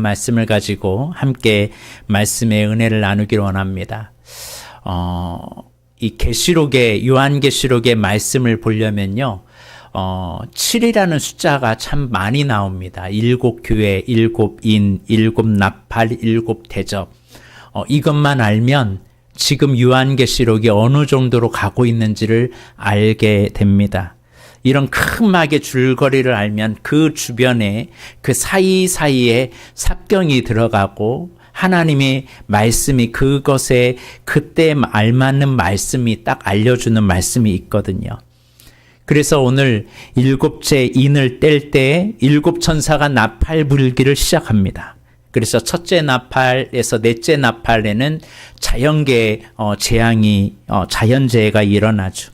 말씀을 가지고 함께 말씀의 은혜를 나누기를 원합니다. 이 계시록의 요한계시록의 말씀을 보려면요. 7이라는 숫자가 참 많이 나옵니다. 7교회, 7인, 7나팔, 7대접. 이것만 알면 지금 요한계시록이 어느 정도로 가고 있는지를 알게 됩니다. 이런 큰 막의 줄거리를 알면 그 주변에 그 사이사이에 삽경이 들어가고 하나님의 말씀이 그것에 그때 알맞는 말씀이 딱 알려주는 말씀이 있거든요. 그래서 오늘 7째 인을 뗄 때 7천사가 나팔 불기를 시작합니다. 그래서 첫째 나팔에서 넷째 나팔에는 자연계 재앙이 자연재해가 일어나죠.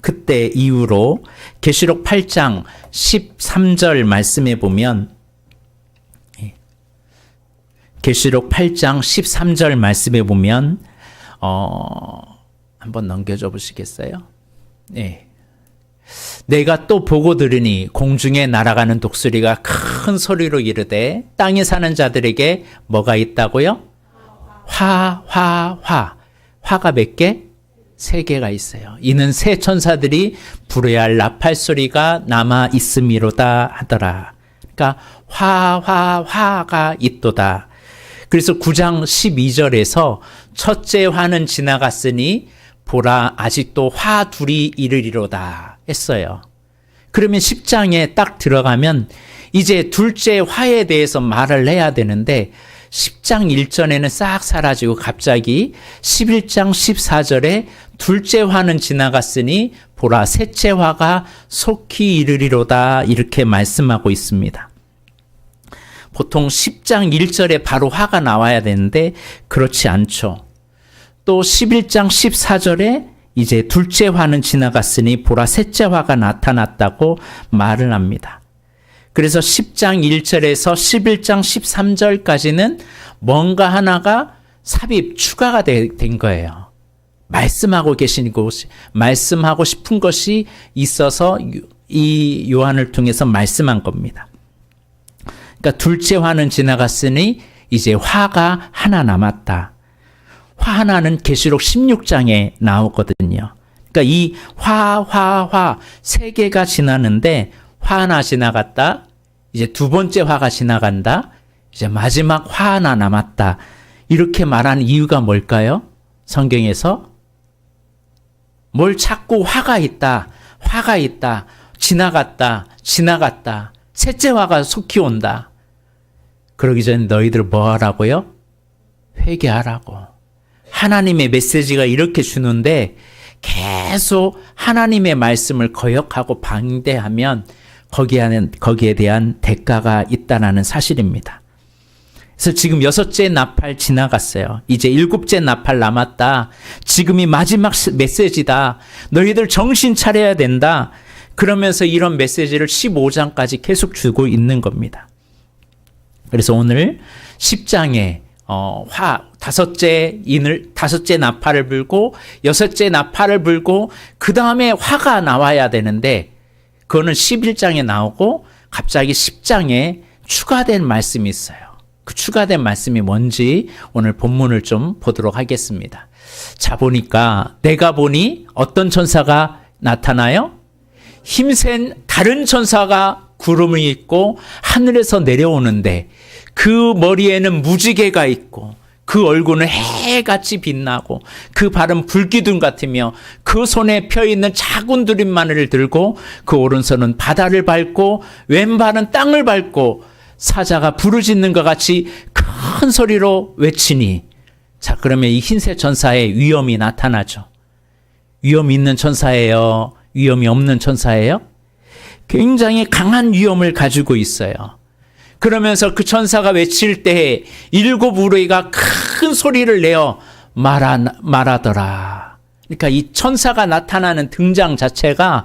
그때 이후로 계시록 8장 13절 말씀에 보면 계시록 8장 13절 말씀에 보면 한번 넘겨줘 보시겠어요? 네. 내가 또 보고 들으니 공중에 날아가는 독수리가 큰 소리로 이르되 땅에 사는 자들에게 뭐가 있다고요? 화가 몇 개? 3개가 있어요. 이는 새 천사들이 불어야 할 나팔 소리가 남아 있음이로다 하더라. 그러니까 화가 있도다. 그래서 9장 12절에서 첫째 화는 지나갔으니 보라 아직도 화 둘이 이르리로다 했어요. 그러면 10장에 딱 들어가면 이제 둘째 화에 대해서 말을 해야 되는데 10장 1절에는 싹 사라지고 갑자기 11장 14절에 둘째 화는 지나갔으니 보라 셋째 화가 속히 이르리로다 이렇게 말씀하고 있습니다. 보통 10장 1절에 바로 화가 나와야 되는데 그렇지 않죠. 또 11장 14절에 이제 둘째 화는 지나갔으니 보라 셋째 화가 나타났다고 말을 합니다. 그래서 10장 1절에서 11장 13절까지는 뭔가 하나가 삽입, 추가가 된 거예요. 말씀하고 말씀하고 싶은 것이 있어서 이 요한을 통해서 말씀한 겁니다. 그러니까 둘째 화는 지나갔으니 이제 화가 하나 남았다. 화 하나는 계시록 16장에 나오거든요. 그러니까 이 화 3개가 지나는데 화 하나 지나갔다. 이제 두 번째 화가 지나간다. 이제 마지막 화 하나 남았다. 이렇게 말하는 이유가 뭘까요? 성경에서 뭘 자꾸 화가 있다. 지나갔다. 셋째 화가 속히 온다. 그러기 전에 너희들 뭐 하라고요? 회개하라고. 하나님의 메시지가 이렇게 주는데 계속 하나님의 말씀을 거역하고 방대하면 거기에 대한 대가가 있다는 사실입니다. 그래서 지금 6째 나팔 지나갔어요. 이제 7째 나팔 남았다. 지금이 마지막 메시지다. 너희들 정신 차려야 된다. 그러면서 이런 메시지를 15장까지 계속 주고 있는 겁니다. 그래서 오늘 10장에 다섯째 나팔을 불고 6째 나팔을 불고 그 다음에 화가 나와야 되는데 그거는 11장에 나오고 갑자기 10장에 추가된 말씀이 있어요. 그 추가된 말씀이 뭔지 오늘 본문을 좀 보도록 하겠습니다. 자, 내가 보니 어떤 천사가 나타나요? 힘센 다른 천사가 구름을 입고 하늘에서 내려오는데 그 머리에는 무지개가 있고 그 얼굴은 해같이 빛나고 그 발은 불기둥 같으며 그 손에 펴있는 작은 두릿마늘을 들고 그 오른손은 바다를 밟고 왼발은 땅을 밟고 사자가 부르짖는 것 같이 큰 소리로 외치니 자 그러면 이 흰색 천사의 위엄이 나타나죠. 위엄이 있는 천사예요? 위엄이 없는 천사예요? 굉장히 강한 위엄을 가지고 있어요. 그러면서 그 천사가 외칠 때 7 우레이가 큰 소리를 내어 말하더라. 그러니까 이 천사가 나타나는 등장 자체가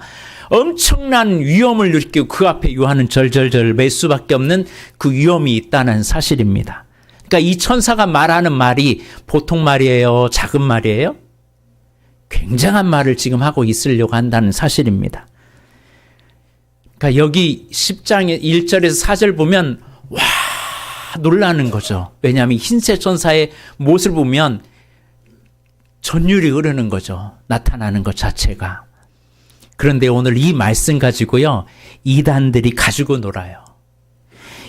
엄청난 위험을 느끼고 그 앞에 요한은 절절절 맬 수밖에 없는 그 위험이 있다는 사실입니다. 그러니까 이 천사가 말하는 말이 보통 말이에요? 작은 말이에요? 굉장한 말을 지금 하고 있으려고 한다는 사실입니다. 그러니까 여기 10장의 1절에서 4절 보면 와 놀라는 거죠. 왜냐하면 흰새 천사의 모습을 보면 전율이 흐르는 거죠. 나타나는 것 자체가. 그런데 오늘 이 말씀 가지고요, 이단들이 가지고 놀아요.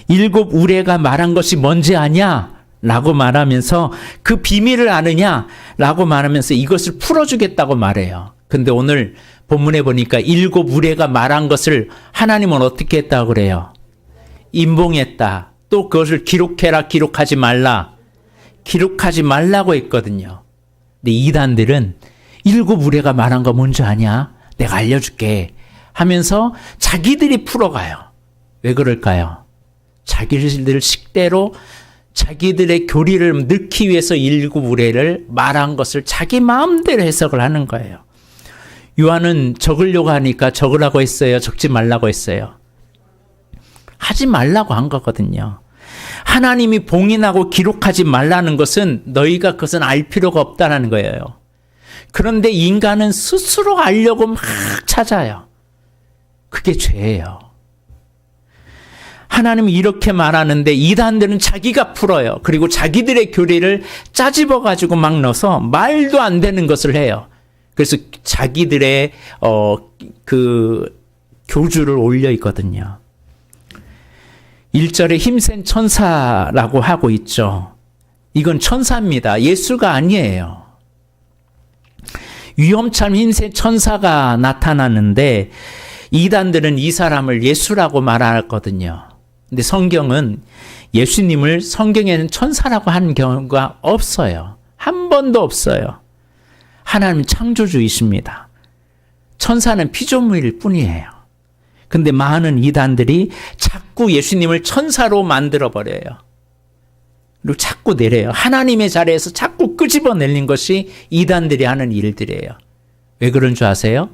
7 우레가 말한 것이 뭔지 아냐? 라고 말하면서 그 비밀을 아느냐? 라고 말하면서 이것을 풀어주겠다고 말해요. 근데 오늘 본문에 보니까 7 우레가 말한 것을 하나님은 어떻게 했다고 그래요? 임봉했다. 또 그것을 기록해라, 기록하지 말라. 기록하지 말라고 했거든요. 근데 이단들은 7 우레가 말한 거 뭔지 아냐? 내가 알려줄게 하면서 자기들이 풀어가요. 왜 그럴까요? 자기들 식대로 자기들의 교리를 넣기 위해서 7 우레를 말한 것을 자기 마음대로 해석을 하는 거예요. 요한은 적으려고 하니까 적으라고 했어요? 적지 말라고 했어요? 하지 말라고 한 거거든요. 하나님이 봉인하고 기록하지 말라는 것은 너희가 그것은 알 필요가 없다는 거예요. 그런데 인간은 스스로 알려고 막 찾아요. 그게 죄예요. 하나님이 이렇게 말하는데 이단들은 자기가 풀어요. 그리고 자기들의 교리를 짜집어가지고 막 넣어서 말도 안 되는 것을 해요. 그래서 자기들의 그 교주를 올려 있거든요. 1절에 힘센 천사라고 하고 있죠. 이건 천사입니다. 예수가 아니에요. 위험참 힘센 천사가 나타나는데 이단들은 이 사람을 예수라고 말하거든요. 근데 성경은 예수님을 성경에는 천사라고 하는 경우가 없어요. 한 번도 없어요. 하나님은 창조주이십니다. 천사는 피조물일 뿐이에요. 근데 많은 이단들이 자꾸 예수님을 천사로 만들어버려요. 그리고 자꾸 내려요. 하나님의 자리에서 자꾸 끄집어내는 것이 이단들이 하는 일들이에요. 왜 그런 줄 아세요?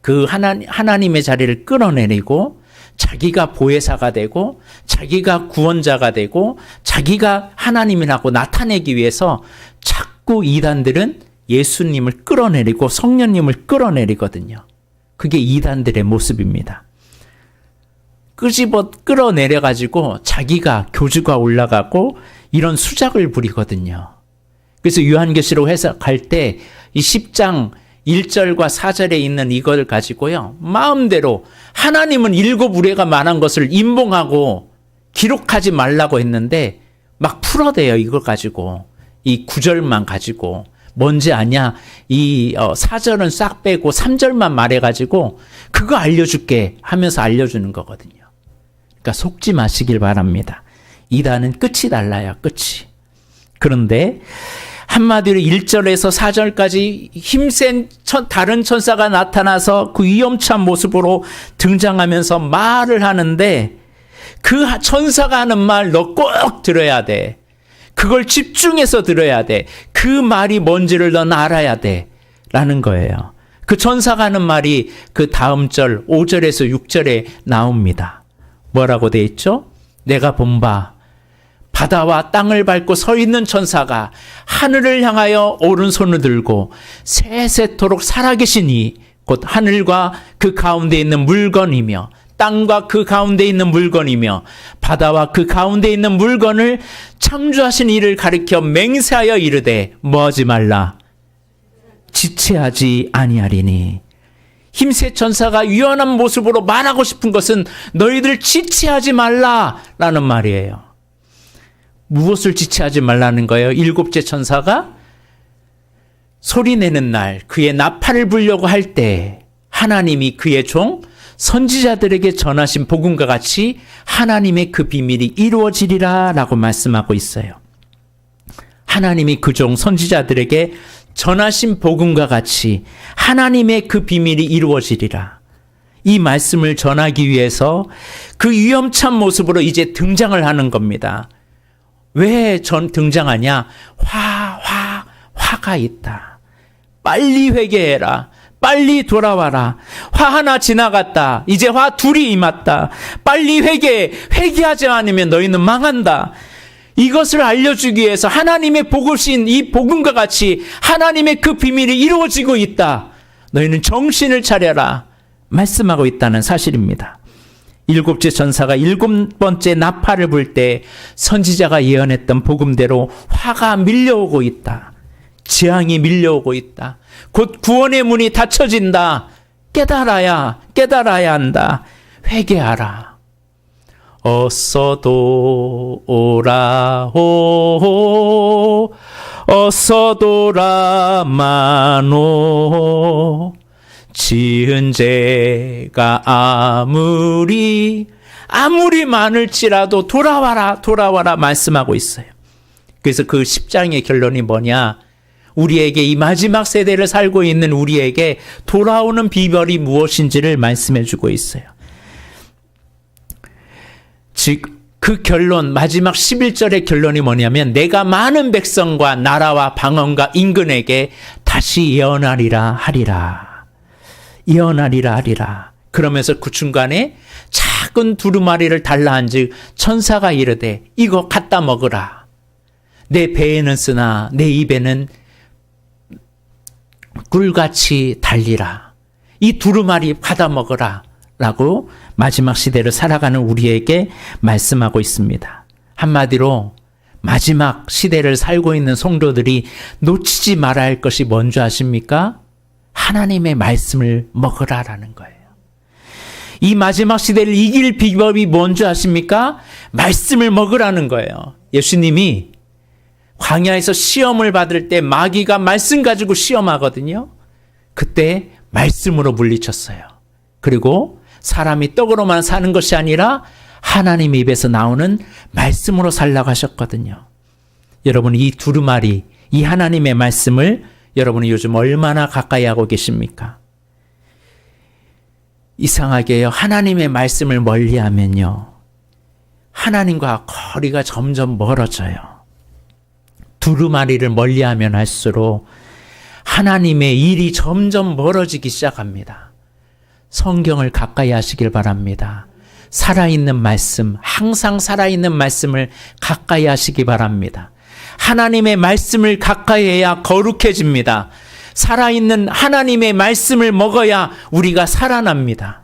그 하나님의 자리를 끌어내리고 자기가 보혜사가 되고 자기가 구원자가 되고 자기가 하나님이라고 나타내기 위해서 자꾸 이단들은 예수님을 끌어내리고 성령님을 끌어내리거든요. 그게 이단들의 모습입니다. 끌어내려가지고 자기가 교주가 올라가고 이런 수작을 부리거든요. 그래서 요한계시록 해석할 때 이 10장 1절과 4절에 있는 이걸 가지고요, 마음대로 하나님은 7 우레가 말한 것을 임봉하고 기록하지 말라고 했는데 막 풀어대요. 이걸 가지고 이 9절만 가지고 뭔지 아냐, 이 4절은 싹 빼고 3절만 말해가지고 그거 알려줄게 하면서 알려주는 거거든요. 그러니까 속지 마시길 바랍니다. 이단은 끝이 달라요. 끝이. 그런데 한마디로 1절에서 4절까지 힘센 다른 천사가 나타나서 그 위험찬 모습으로 등장하면서 말을 하는데 그 천사가 하는 말 너 꼭 들어야 돼. 그걸 집중해서 들어야 돼. 그 말이 뭔지를 넌 알아야 돼. 라는 거예요. 그 천사가 하는 말이 그 다음 절 5절에서 6절에 나옵니다. 뭐라고 돼 있죠? 내가 본 바 바다와 땅을 밟고 서 있는 천사가 하늘을 향하여 오른손을 들고 세세토록 살아계시니 곧 하늘과 그 가운데 있는 물건이며 땅과 그 가운데 있는 물건이며 바다와 그 가운데 있는 물건을 창조하신 이를 가리켜 맹세하여 이르되 뭐하지 말라 지체하지 아니하리니. 힘세 천사가 유연한 모습으로 말하고 싶은 것은 너희들 지체하지 말라라는 말이에요. 무엇을 지체하지 말라는 거예요? 7째 천사가 소리내는 날 그의 나팔을 불려고 할 때 하나님이 그의 종 선지자들에게 전하신 복음과 같이 하나님의 그 비밀이 이루어지리라 라고 말씀하고 있어요. 하나님이 그 종 선지자들에게 전하신 복음과 같이 하나님의 그 비밀이 이루어지리라. 이 말씀을 전하기 위해서 그 위험찬 모습으로 이제 등장을 하는 겁니다. 왜 등장하냐? 화가 있다. 빨리 회개해라. 빨리 돌아와라. 화 하나 지나갔다. 이제 화 둘이 임했다. 빨리 회개하지 않으면 너희는 망한다. 이것을 알려주기 위해서 하나님의 복으신 이 복음과 같이 하나님의 그 비밀이 이루어지고 있다. 너희는 정신을 차려라. 말씀하고 있다는 사실입니다. 일곱째 천사가 일곱 번째 나팔을 불 때 선지자가 예언했던 복음대로 화가 밀려오고 있다. 재앙이 밀려오고 있다. 곧 구원의 문이 닫혀진다. 깨달아야 한다. 회개하라. 어서 오라호 어서 도라마노 지은 죄가 아무리 많을지라도 돌아와라 말씀하고 있어요. 그래서 그 10장의 결론이 뭐냐? 우리에게 이 마지막 세대를 살고 있는 우리에게 돌아오는 비결이 무엇인지를 말씀해 주고 있어요. 즉 그 결론, 마지막 11절의 결론이 뭐냐면 내가 많은 백성과 나라와 방언과 인근에게 다시 예언하리라 하리라. 그러면서 그 중간에 작은 두루마리를 달라한즉 천사가 이르되 이거 갖다 먹으라. 내 배에는 쓰나 내 입에는 꿀같이 달리라. 이 두루마리 받아 먹으라 라고 마지막 시대를 살아가는 우리에게 말씀하고 있습니다. 한마디로 마지막 시대를 살고 있는 성도들이 놓치지 말아야 할 것이 뭔지 아십니까? 하나님의 말씀을 먹으라라는 거예요. 이 마지막 시대를 이길 비법이 뭔지 아십니까? 말씀을 먹으라는 거예요. 예수님이 광야에서 시험을 받을 때 마귀가 말씀 가지고 시험하거든요. 그때 말씀으로 물리쳤어요. 그리고 사람이 떡으로만 사는 것이 아니라 하나님 입에서 나오는 말씀으로 살라고 하셨거든요. 여러분 이 두루마리, 이 하나님의 말씀을 여러분이 요즘 얼마나 가까이 하고 계십니까? 이상하게요. 하나님의 말씀을 멀리하면요. 하나님과 거리가 점점 멀어져요. 두루마리를 멀리하면 할수록 하나님의 일이 점점 멀어지기 시작합니다. 성경을 가까이 하시길 바랍니다. 살아있는 말씀, 항상 살아있는 말씀을 가까이 하시기 바랍니다. 하나님의 말씀을 가까이 해야 거룩해집니다. 살아있는 하나님의 말씀을 먹어야 우리가 살아납니다.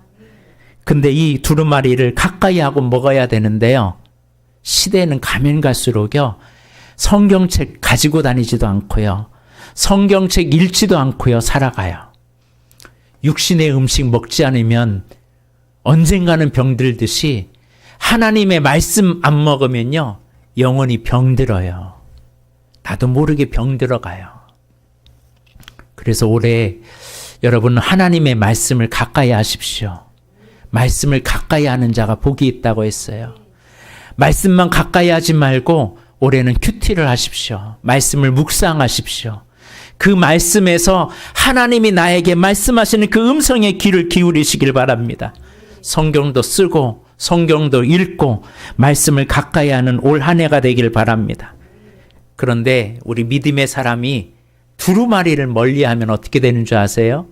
근데 이 두루마리를 가까이 하고 먹어야 되는데요. 시대는 가면 갈수록요. 성경책 가지고 다니지도 않고요. 성경책 읽지도 않고요. 살아가요. 육신의 음식 먹지 않으면 언젠가는 병들듯이 하나님의 말씀 안 먹으면요. 영원히 병들어요. 나도 모르게 병들어가요. 그래서 올해 여러분 하나님의 말씀을 가까이 하십시오. 말씀을 가까이 하는 자가 복이 있다고 했어요. 말씀만 가까이 하지 말고 올해는 큐티를 하십시오. 말씀을 묵상하십시오. 그 말씀에서 하나님이 나에게 말씀하시는 그 음성에 귀를 기울이시길 바랍니다. 성경도 쓰고 성경도 읽고 말씀을 가까이 하는 올 한 해가 되길 바랍니다. 그런데 우리 믿음의 사람이 두루마리를 멀리하면 어떻게 되는 줄 아세요?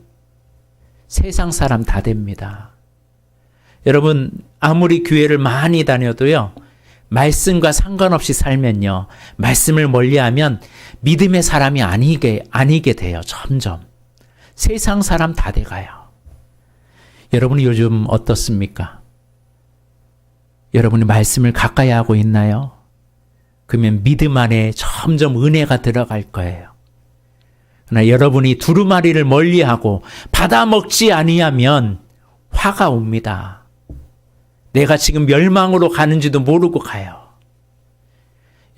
세상 사람 다 됩니다. 여러분 아무리 교회를 많이 다녀도요. 말씀과 상관없이 살면요. 말씀을 멀리하면 믿음의 사람이 아니게 돼요. 점점. 세상 사람 다 돼가요. 여러분이 요즘 어떻습니까? 여러분이 말씀을 가까이 하고 있나요? 그러면 믿음 안에 점점 은혜가 들어갈 거예요. 그러나 여러분이 두루마리를 멀리하고 받아먹지 아니하면 화가 옵니다. 내가 지금 멸망으로 가는지도 모르고 가요.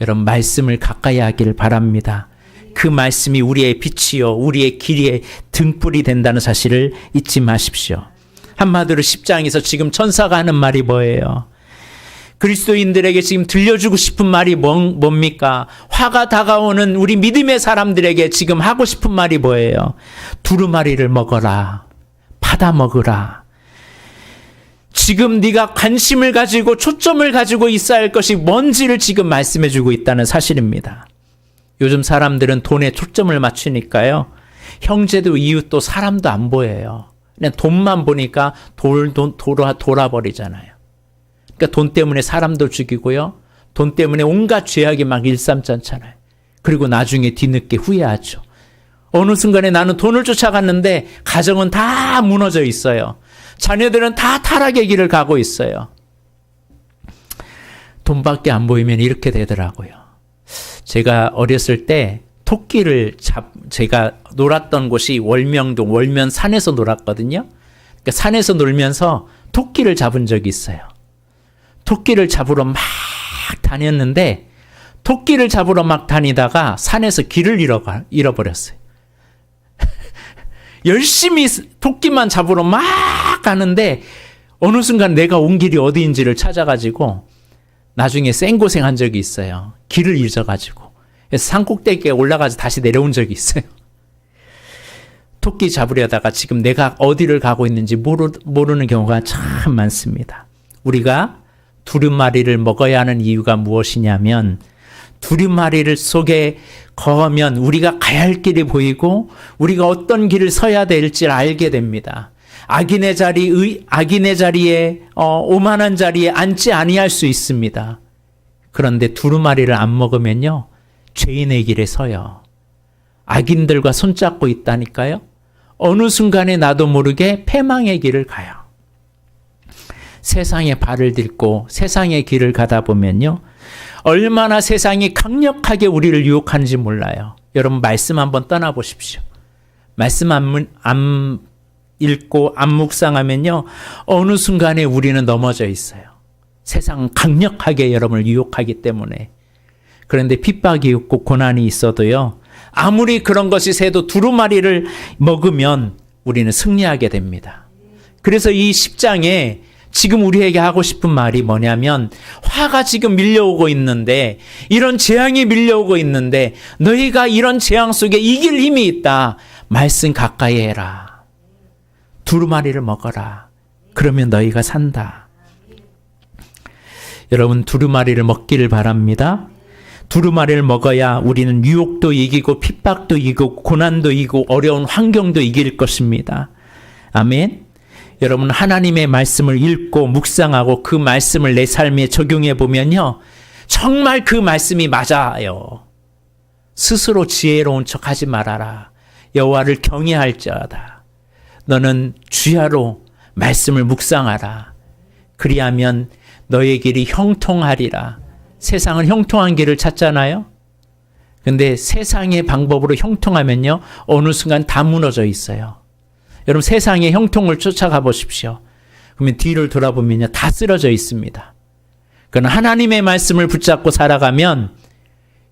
여러분 말씀을 가까이 하기를 바랍니다. 그 말씀이 우리의 빛이요 우리의 길의 등불이 된다는 사실을 잊지 마십시오. 한마디로 10장에서 지금 천사가 하는 말이 뭐예요? 그리스도인들에게 지금 들려주고 싶은 말이 뭡니까? 화가 다가오는 우리 믿음의 사람들에게 지금 하고 싶은 말이 뭐예요? 두루마리를 먹어라. 받아 먹으라. 지금 네가 관심을 가지고 초점을 가지고 있어야 할 것이 뭔지를 지금 말씀해 주고 있다는 사실입니다. 요즘 사람들은 돈에 초점을 맞추니까요. 형제도 이웃도 사람도 안 보여요. 그냥 돈만 보니까 돌아버리잖아요. 그러니까 돈 때문에 사람도 죽이고요. 돈 때문에 온갖 죄악이 막 일삼잖아요. 그리고 나중에 뒤늦게 후회하죠. 어느 순간에 나는 돈을 쫓아갔는데 가정은 다 무너져 있어요. 자녀들은 다 타락의 길을 가고 있어요. 돈밖에 안 보이면 이렇게 되더라고요. 제가 어렸을 때 제가 놀았던 곳이 월명동, 월면 산에서 놀았거든요. 그러니까 산에서 놀면서 토끼를 잡은 적이 있어요. 토끼를 잡으러 막 다녔는데 토끼를 잡으러 막 다니다가 산에서 길을 잃어버렸어요. 열심히 토끼만 잡으러 막 가는데 어느 순간 내가 온 길이 어디인지를 찾아가지고 나중에 생고생한 적이 있어요. 길을 잊어가지고. 그래서 산꼭대기에 올라가서 다시 내려온 적이 있어요. 토끼 잡으려다가 지금 내가 어디를 가고 있는지 모르는 경우가 참 많습니다. 우리가 두루마리를 먹어야 하는 이유가 무엇이냐면 두루마리를 속에 거하면 우리가 가야 할 길이 보이고 우리가 어떤 길을 서야 될지 알게 됩니다. 악인의 자리에 오만한 자리에 앉지 아니할 수 있습니다. 그런데 두루마리를 안 먹으면요 죄인의 길에 서요. 악인들과 손잡고 있다니까요. 어느 순간에 나도 모르게 패망의 길을 가요. 세상에 발을 딛고 세상의 길을 가다 보면요 얼마나 세상이 강력하게 우리를 유혹하는지 몰라요. 여러분 말씀 한번 떠나보십시오. 말씀 안 읽고 안 묵상하면요 어느 순간에 우리는 넘어져 있어요. 세상은 강력하게 여러분을 유혹하기 때문에. 그런데 핍박이 있고 고난이 있어도요 아무리 그런 것이 새도 두루마리를 먹으면 우리는 승리하게 됩니다. 그래서 이 10장에 지금 우리에게 하고 싶은 말이 뭐냐면 화가 지금 밀려오고 있는데 이런 재앙이 밀려오고 있는데 너희가 이런 재앙 속에 이길 힘이 있다. 말씀 가까이 해라. 두루마리를 먹어라. 그러면 너희가 산다. 여러분 두루마리를 먹기를 바랍니다. 두루마리를 먹어야 우리는 유혹도 이기고 핍박도 이기고 고난도 이기고 어려운 환경도 이길 것입니다. 아멘. 여러분 하나님의 말씀을 읽고 묵상하고 그 말씀을 내 삶에 적용해 보면요 정말 그 말씀이 맞아요. 스스로 지혜로운 척하지 말아라. 여호와를 경외할지어다. 너는 주야로 말씀을 묵상하라. 그리하면 너의 길이 형통하리라. 세상은 형통한 길을 찾잖아요. 근데 세상의 방법으로 형통하면요 어느 순간 다 무너져 있어요. 여러분 세상의 형통을 쫓아가 보십시오. 그러면 뒤를 돌아보면요 다 쓰러져 있습니다. 그러나 하나님의 말씀을 붙잡고 살아가면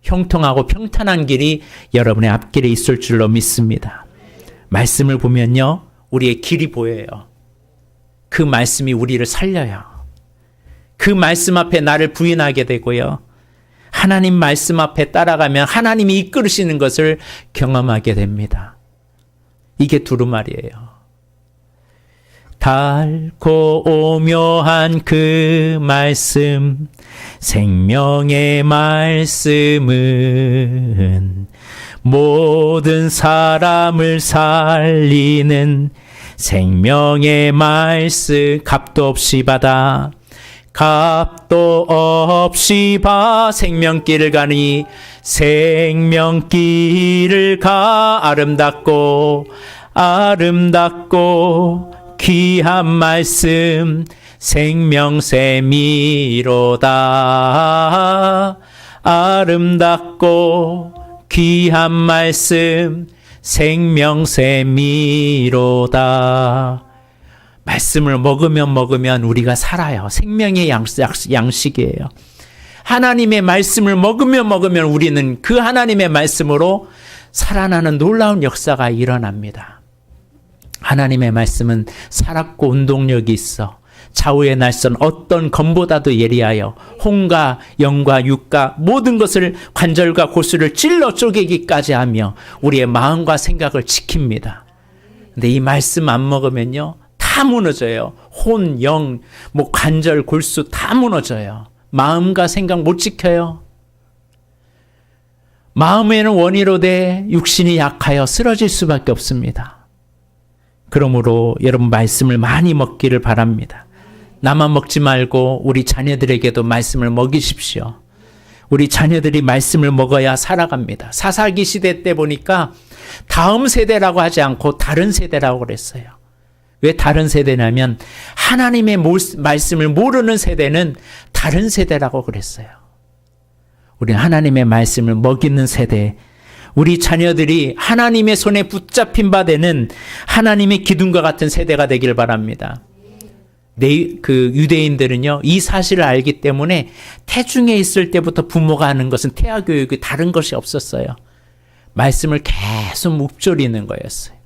형통하고 평탄한 길이 여러분의 앞길에 있을 줄로 믿습니다. 말씀을 보면요 우리의 길이 보여요. 그 말씀이 우리를 살려요. 그 말씀 앞에 나를 부인하게 되고요. 하나님 말씀 앞에 따라가면 하나님이 이끌으시는 것을 경험하게 됩니다. 이게 두루마리예요. 달고 오묘한 그 말씀, 생명의 말씀은 모든 사람을 살리는 생명의 말씀. 값도 없이 받아 값도 없이 봐 생명길을 가니 생명길을 가 아름답고 귀한 말씀 생명샘이로다. 아름답고 귀한 말씀 생명샘이로다. 말씀을 먹으면 우리가 살아요. 생명의 양식이에요. 하나님의 말씀을 먹으면 우리는 그 하나님의 말씀으로 살아나는 놀라운 역사가 일어납니다. 하나님의 말씀은 살았고 운동력이 있어 좌우의 날선 어떤 검보다도 예리하여 홍과 영과 육과 모든 것을 관절과 고수를 찔러 쪼개기까지 하며 우리의 마음과 생각을 지킵니다. 근데 이 말씀 안 먹으면요 다 무너져요. 혼, 영, 관절, 골수 다 무너져요. 마음과 생각 못 지켜요. 마음에는 원이로 돼 육신이 약하여 쓰러질 수밖에 없습니다. 그러므로 여러분 말씀을 많이 먹기를 바랍니다. 나만 먹지 말고 우리 자녀들에게도 말씀을 먹이십시오. 우리 자녀들이 말씀을 먹어야 살아갑니다. 사사기 시대 때 보니까 다음 세대라고 하지 않고 다른 세대라고 그랬어요. 왜 다른 세대냐면 하나님의 말씀을 모르는 세대는 다른 세대라고 그랬어요. 우리는 하나님의 말씀을 먹이는 세대, 우리 자녀들이 하나님의 손에 붙잡힌 바 되는 하나님의 기둥과 같은 세대가 되길 바랍니다. 그 유대인들은요, 이 사실을 알기 때문에 태중에 있을 때부터 부모가 하는 것은 태아 교육이 다른 것이 없었어요. 말씀을 계속 묵조리는 거였어요.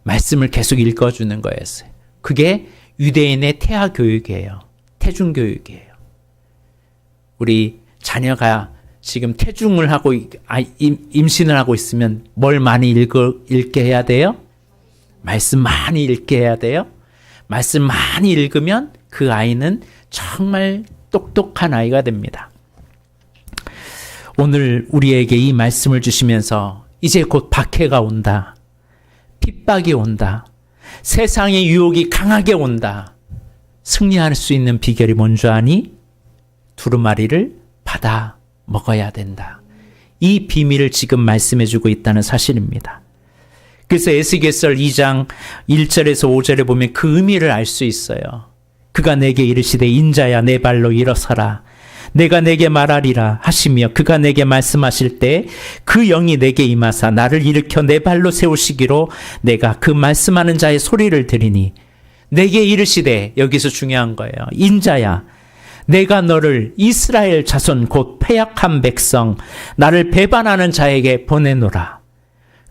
말씀을 계속 읽어주는 거였어요. 그게 유대인의 태아 교육이에요. 태중 교육이에요. 우리 자녀가 지금 태중을 하고 임신을 하고 있으면 뭘 많이 읽게 해야 돼요? 말씀 많이 읽게 해야 돼요? 말씀 많이 읽으면 그 아이는 정말 똑똑한 아이가 됩니다. 오늘 우리에게 이 말씀을 주시면서 이제 곧 박해가 온다. 핍박이 온다. 세상의 유혹이 강하게 온다. 승리할 수 있는 비결이 뭔지 아니? 두루마리를 받아 먹어야 된다. 이 비밀을 지금 말씀해 주고 있다는 사실입니다. 그래서 에스겔서 2장 1절에서 5절에 보면 그 의미를 알 수 있어요. 그가 내게 이르시되 인자야 내 발로 일어서라. 내가 내게 말하리라 하시며 그가 내게 말씀하실 때 그 영이 내게 임하사 나를 일으켜 내 발로 세우시기로 내가 그 말씀하는 자의 소리를 들으니 내게 이르시되, 여기서 중요한 거예요. 인자야 내가 너를 이스라엘 자손 곧 패약한 백성 나를 배반하는 자에게 보내노라.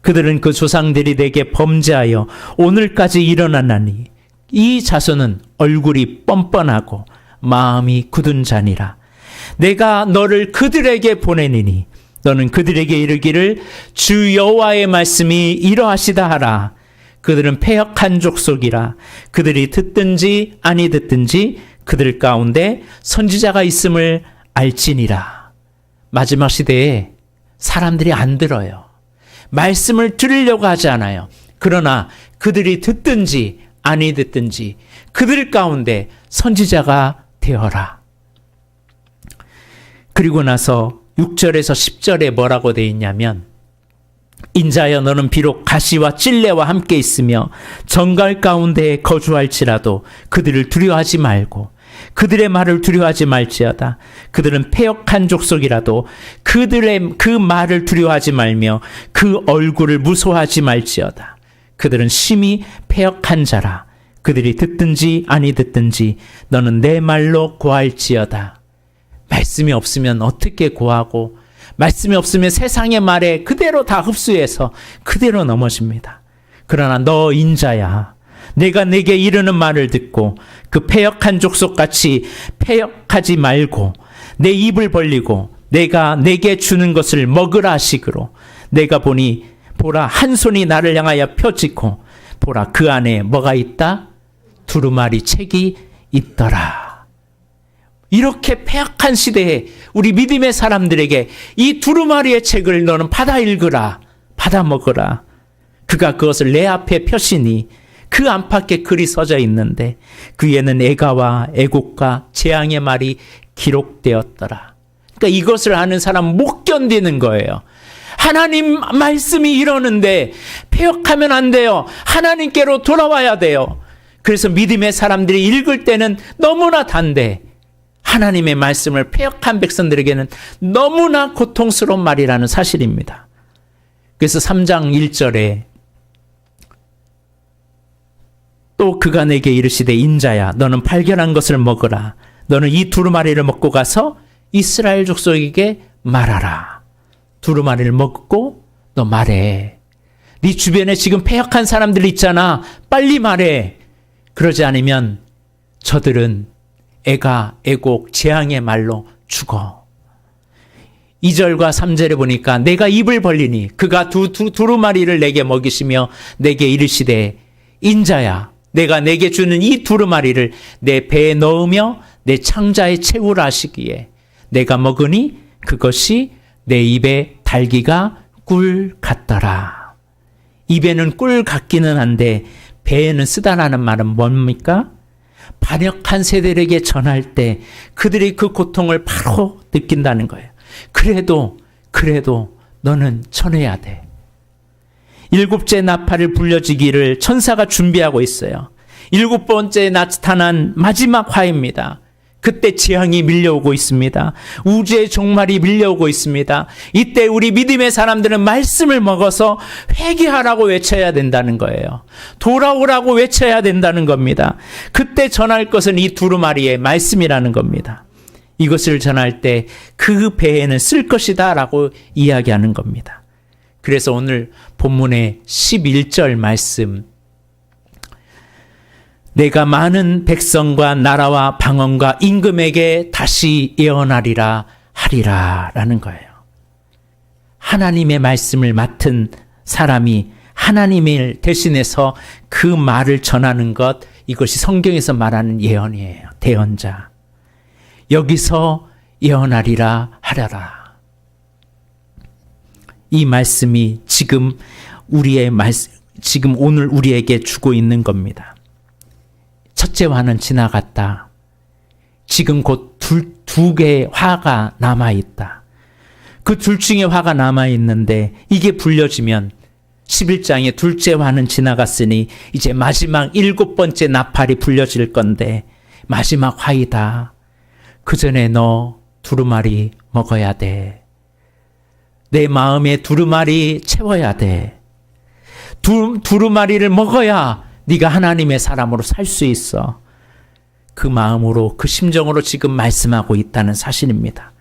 그들은 그 조상들이 내게 범죄하여 오늘까지 일어나나니 이 자손은 얼굴이 뻔뻔하고 마음이 굳은 자니라. 내가 너를 그들에게 보내니니 너는 그들에게 이르기를 주 여호와의 말씀이 이러하시다 하라. 그들은 패역한 족속이라. 그들이 듣든지 아니 듣든지 그들 가운데 선지자가 있음을 알지니라. 마지막 시대에 사람들이 안 들어요. 말씀을 들으려고 하지 않아요. 그러나 그들이 듣든지 아니 듣든지 그들 가운데 선지자가 되어라. 그리고 나서 6절에서 10절에 뭐라고 되어 있냐면 인자여 너는 비록 가시와 찔레와 함께 있으며 정갈 가운데 거주할지라도 그들을 두려워하지 말고 그들의 말을 두려워하지 말지어다. 그들은 패역한 족속이라도 그들의 그 말을 두려워하지 말며 그 얼굴을 무서워하지 말지어다. 그들은 심히 패역한 자라. 그들이 듣든지 아니 듣든지 너는 내 말로 고할지어다. 말씀이 없으면 어떻게 고하고 말씀이 없으면 세상의 말에 그대로 다 흡수해서 그대로 넘어집니다. 그러나 너 인자야 내가 내게 이르는 말을 듣고 그 패역한 족속같이 패역하지 말고 내 입을 벌리고 내가 내게 주는 것을 먹으라 하시기로 내가 보니 보라 한 손이 나를 향하여 펴지고 보라 그 안에 뭐가 있다? 두루마리 책이 있더라. 이렇게 패역한 시대에 우리 믿음의 사람들에게 이 두루마리의 책을 너는 받아 읽으라. 받아 먹으라. 그가 그것을 내 앞에 펴시니 그 안팎에 글이 써져 있는데 그에는 애가와 애곡과 재앙의 말이 기록되었더라. 그러니까 이것을 아는 사람은 못 견디는 거예요. 하나님 말씀이 이러는데 패역하면 안 돼요. 하나님께로 돌아와야 돼요. 그래서 믿음의 사람들이 읽을 때는 너무나 단데 하나님의 말씀을 패역한 백성들에게는 너무나 고통스러운 말이라는 사실입니다. 그래서 3장 1절에 또 그가 내게 이르시되 인자야 너는 발견한 것을 먹으라. 너는 이 두루마리를 먹고 가서 이스라엘 족속에게 말하라. 두루마리를 먹고 너 말해. 네 주변에 지금 패역한 사람들 있잖아. 빨리 말해. 그러지 않으면 저들은 애가 애곡 재앙의 말로 죽어. 2절과 3절에 보니까 내가 입을 벌리니 그가 두루마리를 내게 먹이시며 내게 이르시되 인자야 내가 내게 주는 이 두루마리를 내 배에 넣으며 내 창자에 채우라 하시기에 내가 먹으니 그것이 내 입에 달기가 꿀 같더라. 입에는 꿀 같기는 한데 배에는 쓰다라는 말은 뭡니까? 반역한 세대에게 전할 때 그들이 그 고통을 바로 느낀다는 거예요. 그래도 너는 전해야 돼. 일곱째 나팔을 불려지기를 천사가 준비하고 있어요. 일곱 번째 나타난 마지막 화입니다. 그때 재앙이 밀려오고 있습니다. 우주의 종말이 밀려오고 있습니다. 이때 우리 믿음의 사람들은 말씀을 먹어서 회개하라고 외쳐야 된다는 거예요. 돌아오라고 외쳐야 된다는 겁니다. 그때 전할 것은 이 두루마리의 말씀이라는 겁니다. 이것을 전할 때 그 배에는 쓸 것이다 라고 이야기하는 겁니다. 그래서 오늘 본문의 11절 말씀, 내가 많은 백성과 나라와 방언과 임금에게 다시 예언하리라 하리라 라는 거예요. 하나님의 말씀을 맡은 사람이 하나님을 대신해서 그 말을 전하는 것, 이것이 성경에서 말하는 예언이에요. 대언자. 여기서 예언하리라 하려라. 이 말씀이 지금 오늘 우리에게 주고 있는 겁니다. 첫째 화는 지나갔다. 지금 곧 두 개의 화가 남아있다. 그 둘 중에 화가 남아있는데 이게 불려지면 11장의 둘째 화는 지나갔으니 이제 마지막 일곱 번째 나팔이 불려질 건데 마지막 화이다. 그 전에 너 두루마리 먹어야 돼. 내 마음에 두루마리 채워야 돼. 두루마리를 먹어야 네가 하나님의 사람으로 살 수 있어. 그 마음으로, 그 심정으로 지금 말씀하고 있다는 사실입니다.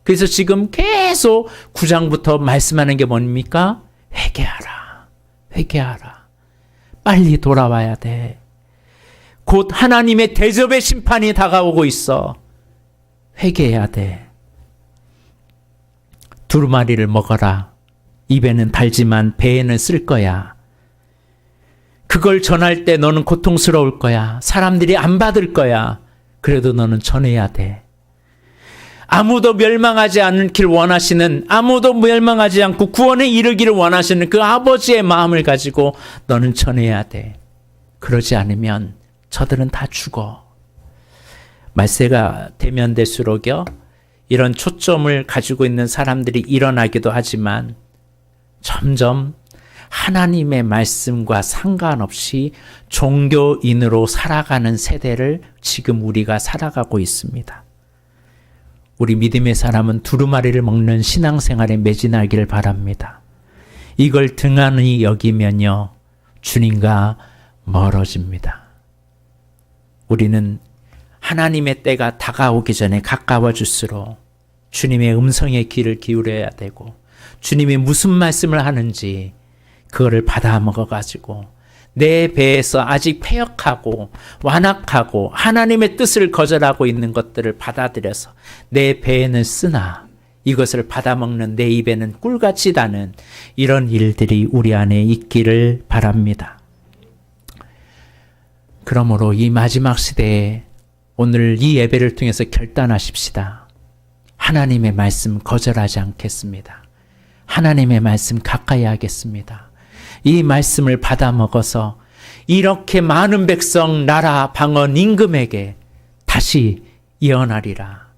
그래서 지금 계속 9장부터 말씀하는 게 뭡니까? 회개하라. 회개하라. 빨리 돌아와야 돼. 곧 하나님의 대접의 심판이 다가오고 있어. 회개해야 돼. 두루마리를 먹어라. 입에는 달지만 배에는 쓸 거야. 그걸 전할 때 너는 고통스러울 거야. 사람들이 안 받을 거야. 그래도 너는 전해야 돼. 아무도 멸망하지 않길 원하시는, 아무도 멸망하지 않고 구원에 이르기를 원하시는 그 아버지의 마음을 가지고 너는 전해야 돼. 그러지 않으면 저들은 다 죽어. 말세가 되면 될수록요, 이런 초점을 가지고 있는 사람들이 일어나기도 하지만 점점 하나님의 말씀과 상관없이 종교인으로 살아가는 세대를 지금 우리가 살아가고 있습니다. 우리 믿음의 사람은 두루마리를 먹는 신앙생활에 매진하기를 바랍니다. 이걸 등한히 여기면요, 주님과 멀어집니다. 우리는 하나님의 때가 다가오기 전에 가까워질수록 주님의 음성에 귀를 기울여야 되고, 주님이 무슨 말씀을 하는지 그거를 받아 먹어가지고 내 배에서 아직 패역하고 완악하고 하나님의 뜻을 거절하고 있는 것들을 받아들여서 내 배에는 쓰나 이것을 받아먹는 내 입에는 꿀같이 다는 이런 일들이 우리 안에 있기를 바랍니다. 그러므로 이 마지막 시대에 오늘 이 예배를 통해서 결단하십시다. 하나님의 말씀 거절하지 않겠습니다. 하나님의 말씀 가까이 하겠습니다. 이 말씀을 받아 먹어서 이렇게 많은 백성, 나라, 방언, 임금에게 다시 예언하리라.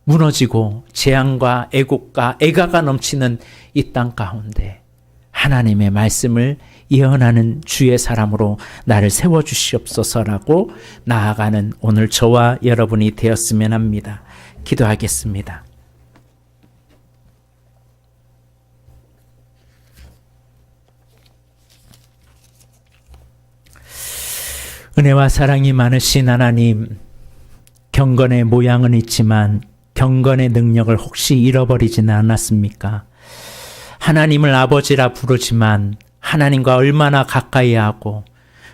무너지고 재앙과 애곡과 애가가 넘치는 이 땅 가운데 하나님의 말씀을 예언하는 주의 사람으로 나를 세워주시옵소서라고 나아가는 오늘 저와 여러분이 되었으면 합니다. 기도하겠습니다. 은혜와 사랑이 많으신 하나님, 경건의 모양은 있지만 경건의 능력을 혹시 잃어버리지는 않았습니까? 하나님을 아버지라 부르지만 하나님과 얼마나 가까이 하고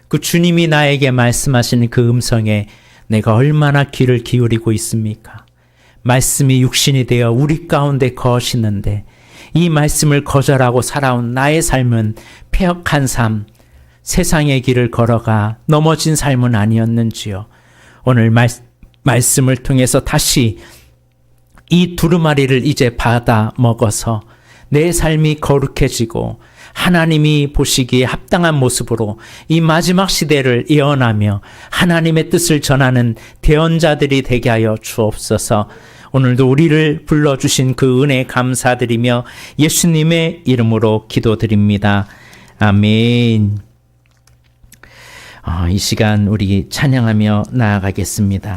그 주님이 나에게 말씀하시는 그 음성에 내가 얼마나 귀를 기울이고 있습니까? 말씀이 육신이 되어 우리 가운데 거하시는데 이 말씀을 거절하고 살아온 나의 삶은 패역한 삶, 세상의 길을 걸어가 넘어진 삶은 아니었는지요. 오늘 말씀을 통해서 다시 이 두루마리를 이제 받아 먹어서 내 삶이 거룩해지고 하나님이 보시기에 합당한 모습으로 이 마지막 시대를 예언하며 하나님의 뜻을 전하는 대언자들이 되게 하여 주옵소서. 오늘도 우리를 불러주신 그 은혜 감사드리며 예수님의 이름으로 기도드립니다. 아멘. 이 시간 우리 찬양하며 나아가겠습니다.